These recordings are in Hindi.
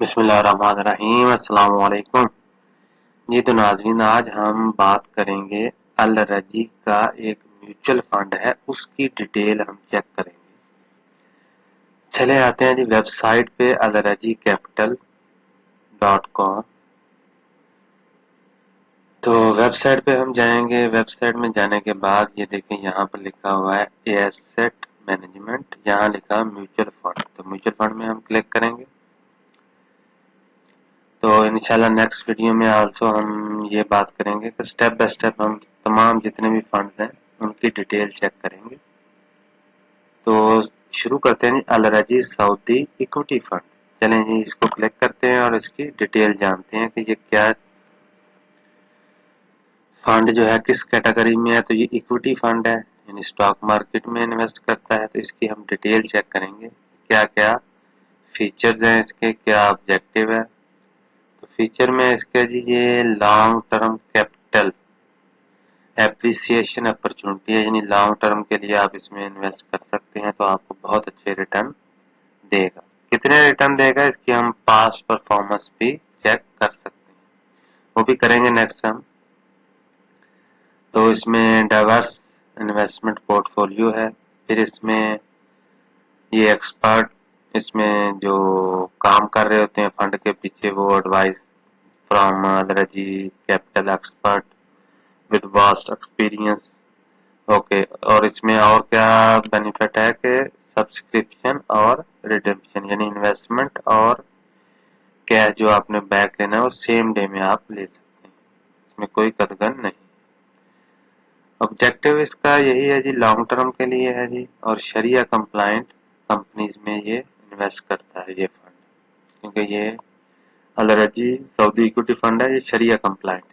बिस्मिल्लाहिर्रहमानिर्रहीम। अस्सलाम वालेकुम। जी तो नाज़रीन, आज हम बात करेंगे अल रजी का एक म्यूचुअल फंड है, उसकी डिटेल हम चेक करेंगे। चले आते हैं जी वेबसाइट पे alrajicapital.com। तो वेबसाइट पे हम जाएंगे। वेबसाइट में जाने के बाद ये देखें, यहाँ पर लिखा हुआ है एसेट मैनेजमेंट, यहाँ लिखा है म्यूचुअल फंड। तो म्यूचुअल फंड में हम क्लिक करेंगे। तो इंशाल्लाह नेक्स्ट वीडियो में आल्सो हम ये बात करेंगे कि स्टेप बाय स्टेप हम तमाम जितने भी फंड्स हैं उनकी डिटेल चेक करेंगे। तो शुरू करते हैं जी अलरजी सऊदी इक्विटी फंड। चलें जी, इसको क्लिक करते हैं और इसकी डिटेल जानते हैं कि ये क्या फंड जो है किस कैटेगरी में है। तो ये इक्विटी फंड है, यानी स्टॉक मार्केट में इन्वेस्ट करता है। तो इसकी हम डिटेल चेक करेंगे, क्या क्या फीचर्स हैं इसके, क्या ऑब्जेक्टिव है। तो फीचर में इसके जी ये long term capital appreciation opportunity है, यानी लॉन्ग टर्म के लिए आप इसमें इन्वेस्ट कर सकते हैं तो आपको बहुत अच्छे रिटर्न देगा। कितने रिटर्न देगा इसकी हम पास्ट परफॉर्मेंस भी चेक कर सकते हैं, वो भी करेंगे नेक्स्ट हम। तो इसमें डाइवर्स इन्वेस्टमेंट पोर्टफोलियो है। फिर इसमें ये एक्सपर्ट, इसमें जो काम कर रहे होते हैं फंड के पीछे, वो advice from Al Rajhi capital expert with vast experience. Okay, और इसमें और क्या बेनिफिट है कि सब्सक्रिप्शन और रिडेम्पशन, यानी इन्वेस्टमेंट और कैश जो आपने बैक लेना है वो सेम डे में आप ले सकते हैं, इसमें कोई कदगन नहीं। ऑब्जेक्टिव इसका यही है जी, लॉन्ग टर्म के लिए है जी, और शरिया कंप्लायंट कंपनीज में ये इन्वेस्ट करता है ये फंड, क्योंकि ये अलरजी सऊदी इक्विटी फंड है, ये शरिया कंप्लायंट है।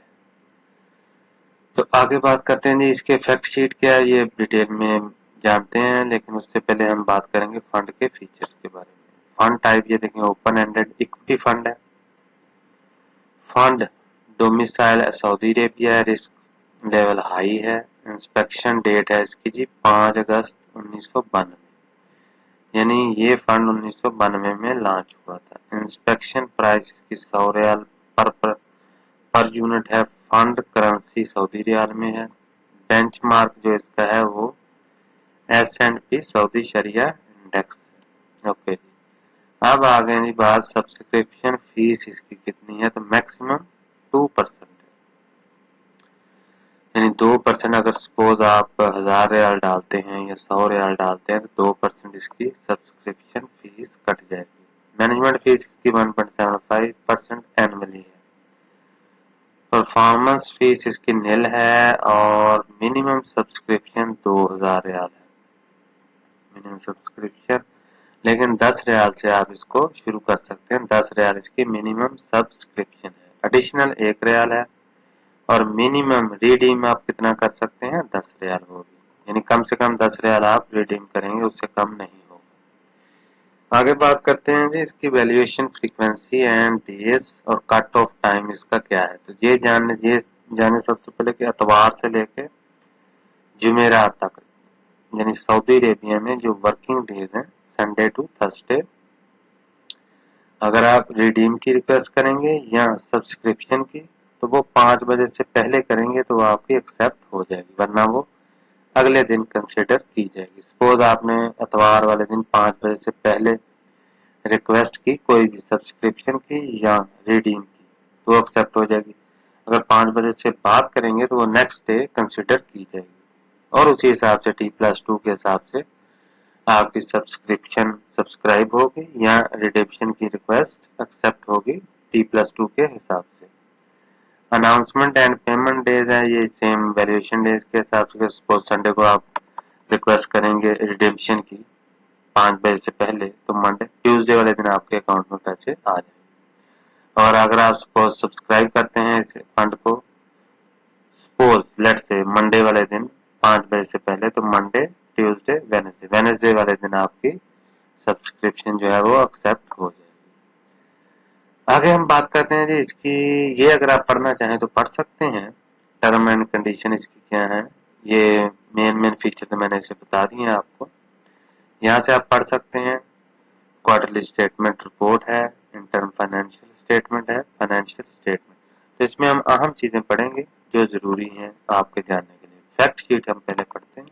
तो आगे बात करते हैं जी इसके फैक्ट शीट क्या है, ये डिटेल में जानते हैं, लेकिन उससे पहले हम बात करेंगे फंड के फीचर्स के बारे में। फंड टाइप ये देखें, ओपन एंडेड इक्विटी फंड है। फंड डोमिसाइल सऊदी अरेबिया है, रिस्क लेवल हाई है। इंस्पेक्शन डेट है इसकी जी 5 अगस्त 1992, यानी ये फंड 1992 में लॉन्च हुआ था। इंस्पेक्शन प्राइस इसकी 100 रियाल पर यूनिट है। फंड करेंसी सऊदी रियाल में है। बेंचमार्क जो इसका है वो S&P सऊदी शरिया इंडेक्स। ओके जी, अब आ गए जी बात सब्सक्रिप्शन फीस इसकी कितनी है। तो मैक्सिमम 2% है, यानी 2%। अगर सपोज आप 1000 रियाल डालते हैं या 100 रियाल डालते हैं तो 2% इसकी सब्सक्रिप्शन फीस कट जाएगी। मैनेजमेंट फीस इसकी 1.75% एनुअली है। परफॉर्मेंस फीस इसकी निल है और मिनिमम सब्सक्रिप्शन 2000 रियाल है, मिनिमम सब्सक्रिप्शन। लेकिन 10 रियाल से आप इसको शुरू कर सकते हैं। 10 रियाल इसकी मिनिमम सब्सक्रिप्शन है। एडिशनल 1 रियाल है और मिनिमम रिडीम आप कितना कर सकते हैं, 10 रियाल होगी, यानी कम से कम 10 रियाल आप रिडीम करेंगे, उससे कम नहीं होगा। आगे बात करते हैं जी इसकी वैल्यूएशन फ्रीक्वेंसी एंड डेज और कट ऑफ टाइम इसका क्या है। तो ये जाने सबसे पहले कि एतवार से लेके जुमेरात तक, यानी सऊदी अरेबिया में जो वर्किंग डेज हैं संडे टू थर्सडे, अगर आप रिडीम की रिक्वेस्ट करेंगे या सब्सक्रिप्शन की तो वो 5 बजे से पहले करेंगे तो वो आपकी एक्सेप्ट हो जाएगी, वरना वो अगले दिन कंसिडर की जाएगी। सपोज आपने इतवार वाले दिन 5 बजे से पहले रिक्वेस्ट की कोई भी सब्सक्रिप्शन की या रिडीम की तो एक्सेप्ट हो जाएगी। अगर 5 बजे से बाद करेंगे तो वो नेक्स्ट डे कंसिडर की जाएगी, और उसी हिसाब से T+2 के हिसाब से आपकी सब्सक्रिप्शन सब्सक्राइब होगी या रिडेम्पशन की रिक्वेस्ट एक्सेप्ट होगी T+2 के हिसाब से। अनाउंसमेंट एंड पेमेंट डेज है, ये सेम वैल्यूएशन डेज के हिसाब से। सपोज संडे को आप रिक्वेस्ट करेंगे रिडेम्पशन की 5 बजे से पहले तो मंडे ट्यूसडे वाले दिन आपके अकाउंट में पैसे आ जाएंगे। और अगर आप सपोज सब्सक्राइब करते हैं इस फंड को, सपोज लेट से मंडे वाले दिन 5 बजे से पहले, तो मंडे ट्यूसडे वेनेसडे वाले दिन आपकी सब्सक्रिप्शन जो है वो एक्सेप्ट हो जाएगी। आगे हम बात करते हैं जी इसकी, ये अगर आप पढ़ना चाहें तो पढ़ सकते हैं। टर्म एंड कंडीशन इसकी क्या है, ये मेन फीचर तो मैंने इसे बता दिए हैं आपको, यहाँ से आप पढ़ सकते हैं। क्वार्टरली स्टेटमेंट रिपोर्ट है, टर्म फाइनेंशियल स्टेटमेंट है, फाइनेंशियल स्टेटमेंट। तो इसमें हम अहम चीजें पढ़ेंगे जो जरूरी हैं आपके जानने के लिए। फैक्ट शीट हम पहले पढ़ते हैं।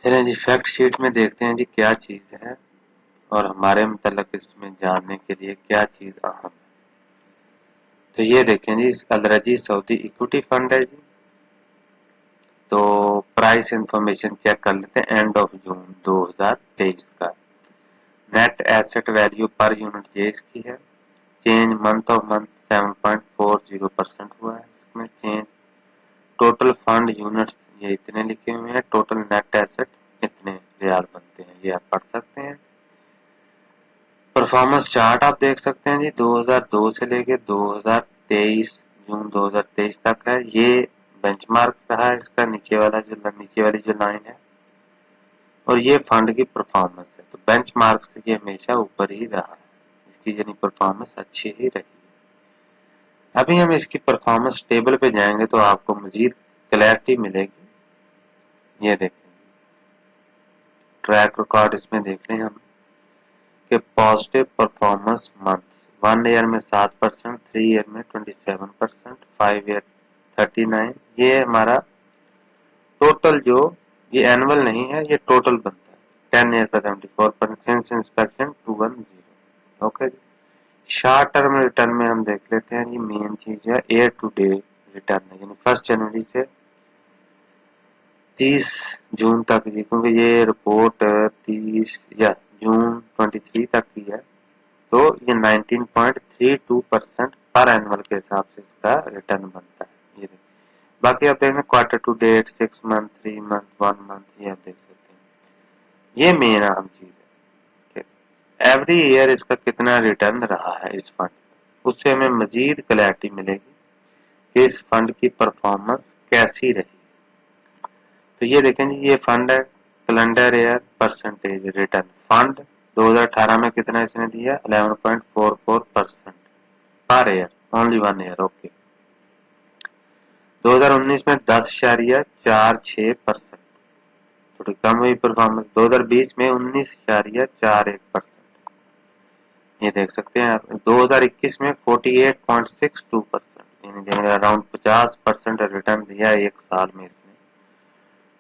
चलिए जी, फैक्ट शीट में देखते हैं जी क्या चीज है और हमारे मतलब इसमें जानने के लिए क्या चीज अहम है। तो ये देखें जी, अलरजी सऊदी इक्विटी फंड है जी। तो प्राइस इंफॉर्मेशन चेक कर लेते हैं एंड ऑफ जून 2023 का। Net asset value per unit ये इसकी है। चेंज मंथ ऑफ मंथ 7.40% हुआ है इसमें चेंज। टोटल फंड यूनिट्स ये इतने लिखे हुए हैं। टोटल नेट एसेट इतने रियाल बनते हैं, ये आप पढ़ सकते हैं। परफॉर्मेंस चार्ट आप देख सकते हैं जी, 2002 से लेके 2023 जून 2023 तक है। ये बेंचमार्क रहा है इसका, नीचे वाली जो लाइन है, और ये फंड की परफॉर्मेंस है। तो बेंचमार्क से ये हमेशा ऊपर ही रहा है, इसकी यानी परफॉर्मेंस अच्छी ही रही। अभी हम इसकी परफॉर्मेंस टेबल पे जाएंगे तो आपको मजीद क्लैरिटी मिलेगी। ये देखें, ट्रैक रिकॉर्ड इसमें देख लें हम कि पॉजिटिव परफॉर्मेंस मंथ 1 ईयर में 7%, 3 ईयर में 27%, 5 ईयर 39। ये हमारा टोटल जो, ये एनुअल नहीं है, ये टोटल बनता है। 10 ईयर का 74%, inspection 210। Okay. Short term return में हम देख लेते हैं, ये मेन चीज है ईयर टू डे रिटर्न है, यानी 1 जनवरी से 30 जून तक जी, क्योंकि ये रिपोर्ट 30 या जून 23 तक की है। तो ये 19.32% पर एनुअल के हिसाब से इसका रिटर्न बनता है। ये देखिए, बाकी आप देखें quarter to date, 6 month, 3 month, 1 month, ये आप देख सकते हैं। ये मेन अहम चीज है कि एवरी ईयर इसका कितना रिटर्न रहा है इस फंड, उससे हमें मजीद क्लैरिटी मिलेगी कि इस फंड की परफॉर्मेंस कैसी रही। तो ये देखें जी, ये फंड है calendar year percentage return fund 2018 में कितना इसने दिया 11.44% per year, only 1 year. Okay. 2019 में 10.46%, थोड़ी कम हुई परफॉर्मेंस। 2020 में 19.41%, ये देख सकते हैं आप। 2021 में 48.62%, यानी अराउंड 50% रिटर्न दिया एक साल में इसने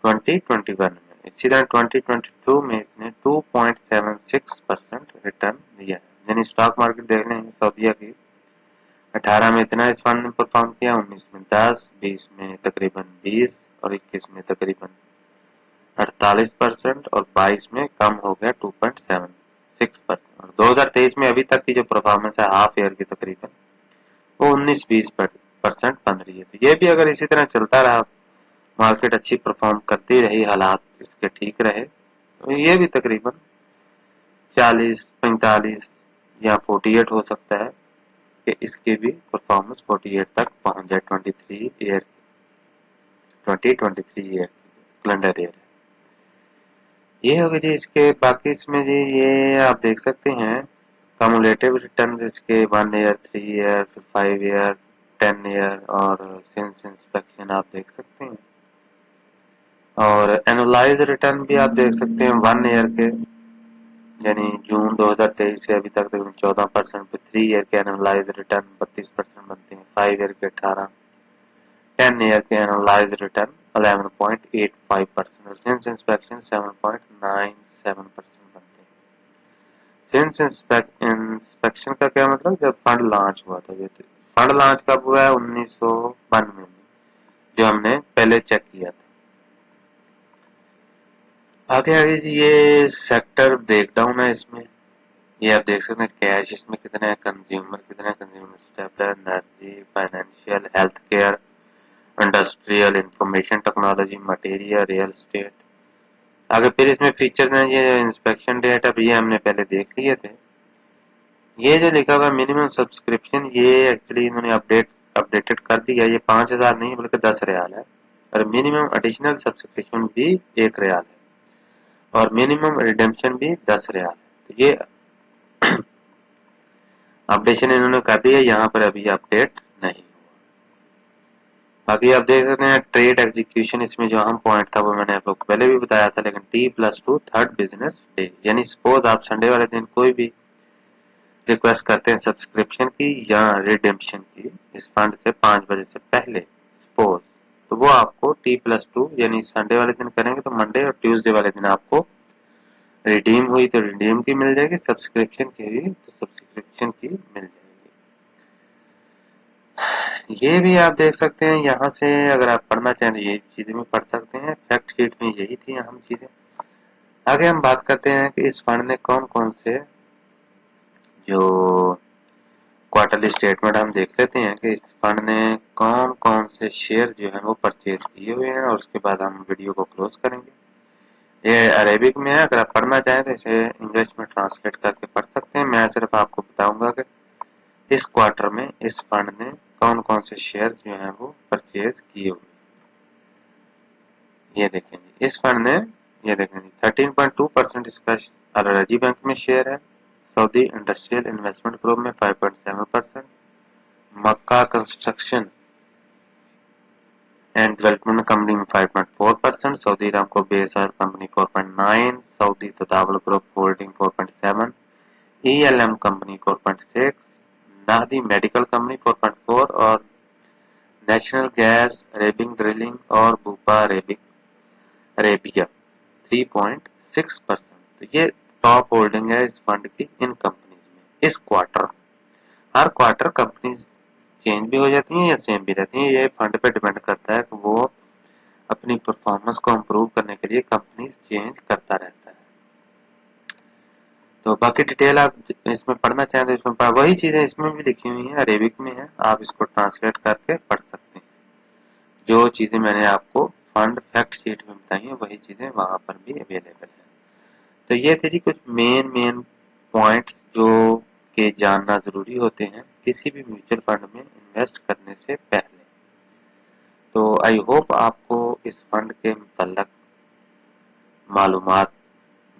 2021 में। इसी तरह 2022 में इसने 2.76% रिटर्न दिया है। यानी स्टॉक मार्केट देख लें सऊदीया की, 18 में इतना इस फंड ने परफॉर्म किया, 19 में 10, 20 में तकरीबन 20 और 21 में तकरीबन 48% और 22 में कम हो गया 2.76%। और 2023 में अभी तक की जो परफॉर्मेंस है हाफ ईयर की तकरीबन, वो 19-20% बन रही है। तो ये भी अगर इसी तरह चलता रहा, मार्केट अच्छी परफॉर्म करती रही, हालात इसके ठीक रहे, तो ये भी तकरीबन 40, 45 या 48 हो सकता है कि इसकी भी परफॉर्मेंस 48 तक पहुंच जाए 2023 ईयर कैलेंडर ईयर। ये हो गया जी इसके। बाकी इसमें जी ये आप देख सकते हैं कम्युलेटिव रिटर्न इसके 1 ईयर, 3 ईयर, फिर 5 ईयर, 10 ईयर और सिंस इंस्पेक्शन आप देख सकते हैं। और एनुअलाइज रिटर्न भी आप देख सकते हैं 1 ईयर के, यानी जून 2023 से अभी तक तकरीबन 14%, पे 3 ईयर के एनुअलाइज रिटर्न 32% बनते हैं, 5 ईयर के 18, 10 ईयर के एनुअलाइज रिटर्न 11.85% और सिंस इंस्पेक्शन 7.97% बनते हैं। सिंस इंस्पेक्शन का क्या मतलब, जब फंड लॉन्च हुआ था। ये फंड लॉन्च कब हुआ है 1992 में, जो हमने पहले चेक किया था। आगे आगे ये सेक्टर ब्रेकडाउन है इसमें, ये आप देख सकते हैं कैश इसमें कितना है, कंज्यूमर कितना है, consumer stapler, energy, financial, health care, industrial, information technology, material, real estate. आगे फिर इसमें फीचर्स हैं, ये इंस्पेक्शन डेट, अब ये हमने पहले देख लिए थे। ये जो लिखा हुआ मिनिमम सब्सक्रिप्शन, ये एक्चुअली इन्होंने अपडेटेड कर दिया। ये 5,000 नहीं बल्कि 10 रियाल है, और मिनिमम एडिशनल सब्सक्रिप्शन भी 1 रियाल है, और मिनिमम रिडेम्पशन भी 10 रियाल है। तो ये अपडेशन इन्होंने कर दिया, यहाँ पर अभी अपडेट नहीं। बाकी आप देख सकते हैं ट्रेड एग्जीक्यूशन, इसमें जो अहम पॉइंट था वो मैंने आप लोग को पहले भी बताया था, लेकिन T+2 थर्ड बिजनेस डे, यानी सपोज आप संडे वाले दिन कोई भी रिक्वेस्ट करते हैं सब्सक्रिप्शन की या रिडेम्पशन की इस फंड से 5 बजे से पहले सपोज, तो वो आपको T+2 यानी संडे वाले दिन करेंगे तो मंडे और ट्यूसडे वाले दिन आपको रिडीम हुई तो रिडीम की मिल जाएगी, सब्सक्रिप्शन की हुई तो सब्सक्रिप्शन की मिल जाएगी। ये भी आप देख सकते हैं यहाँ से, अगर आप पढ़ना चाहें तो ये चीजें भी पढ़ सकते हैं। फैक्ट शीट में यही थी अहम चीजें। आगे हम बात करते हैं कि इस फंड ने कौन कौन से जो क्वार्टरली स्टेटमेंट हम देख लेते हैं कि इस फंड ने कौन कौन से शेयर जो है वो परचेज किए हुए हैं, और उसके बाद हम वीडियो को क्लोज करेंगे। ये अरेबिक में है, अगर आप पढ़ना चाहें तो इसे इंग्लिश में ट्रांसलेट करके पढ़ सकते हैं। मैं सिर्फ आपको बताऊंगा कि इस क्वार्टर में इस फंड ने कौन कौन से शेयर जो हैं वो परचेज किए हुए। ये देखेंगे इस फंड ने, ये देखेंगे 13.2% इसका अल-रजी बैंक में शेयर है, सऊदी इंडस्ट्रियल इन्वेस्टमेंट ग्रुप में 5.7%, Mecca construction and development company में 5.4%, Saudi Aramco base oil company 4.9%, Saudi Tadawul group holding 4.7%, ELM company 4.6%, Nahdi medical company 4.4% और नेशनल गैस अरेबिक ड्रिलिंग और बुपा अरेबिया 3.6%। तो ये टॉप होल्डिंग है इस फंड की इन कंपनीज में इस क्वार्टर। हर क्वार्टर कंपनीज चेंज भी हो जाती हैं या सेम भी रहती हैं, ये फंड पे डिपेंड करता है कि वो अपनी परफॉर्मेंस को इम्प्रूव करने के लिए कंपनीज चेंज करता रहता है। तो बाकी डिटेल आप इसमें पढ़ना चाहें तो इसमें वही चीजें इसमें भी लिखी हुई हैं, अरेबिक में है, आप इसको ट्रांसलेट करके पढ़ सकते हैं। जो चीजें मैंने आपको फंड फैक्ट शीट में बताई हैं वही चीजें वहां पर भी अवेलेबल है। तो ये थे जी कुछ मेन मेन पॉइंट्स जो के जानना जरूरी होते हैं किसी भी म्यूचुअल फंड में इन्वेस्ट करने से पहले। तो आई होप आपको इस फंड के मुतल्लक मालूमात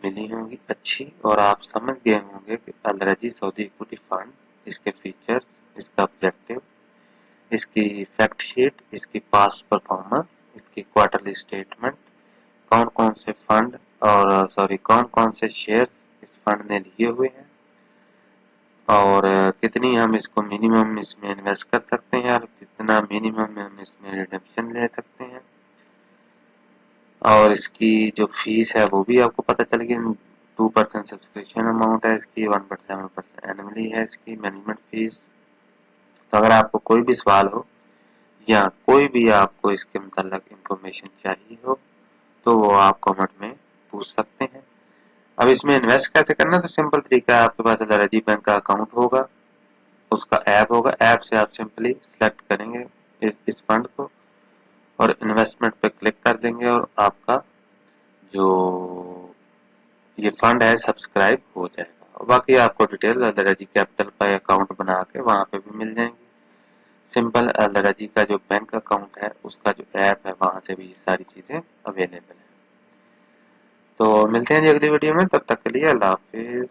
मिली होंगी अच्छी, और आप समझ गए होंगे कि अल-रजी सऊदी इक्विटी फंड, इसके फीचर्स, इसका ऑब्जेक्टिव, इसकी फैक्ट शीट, इसकी पास्ट परफॉर्मेंस, इसकी क्वार्टरली स्टेटमेंट, कौन कौन से फंड और कौन कौन से शेयर्स इस फंड ने लिए हुए हैं, और कितनी हम इसको मिनिमम इसमें इन्वेस्ट कर सकते हैं और कितना मिनिमम हम इसमें रिडम्पशन ले सकते हैं, और इसकी जो फीस है वो भी आपको पता चल गई। 2% सब्सक्रिप्शन अमाउंट है इसकी, 1.7% एनुअली है इसकी मैनेजमेंट फीस। तो अगर आपको कोई भी सवाल हो या कोई भी आपको इसके मुतल्लक इंफॉर्मेशन चाहिए हो तो वो आप कमेंट में पूछ सकते हैं। अब इसमें इन्वेस्ट कैसे करना, तो सिंपल तरीका है, आपके पास अल-रजी बैंक का अकाउंट होगा, उसका ऐप होगा, ऐप से आप सिंपली सिलेक्ट करेंगे इस फंड को और इन्वेस्टमेंट पे क्लिक कर देंगे और आपका जो ये फंड है सब्सक्राइब हो जाएगा। और बाकी आपको डिटेल अल-रजी कैपिटल का अकाउंट बना के वहां पे भी मिल जाएंगी। सिंपल अल-रजी का जो बैंक अकाउंट है उसका जो ऐप है वहां से भी ये सारी चीजें अवेलेबल है। तो मिलते हैं जी अगली वीडियो में, तब तक के लिए अल्लाह हाफिज।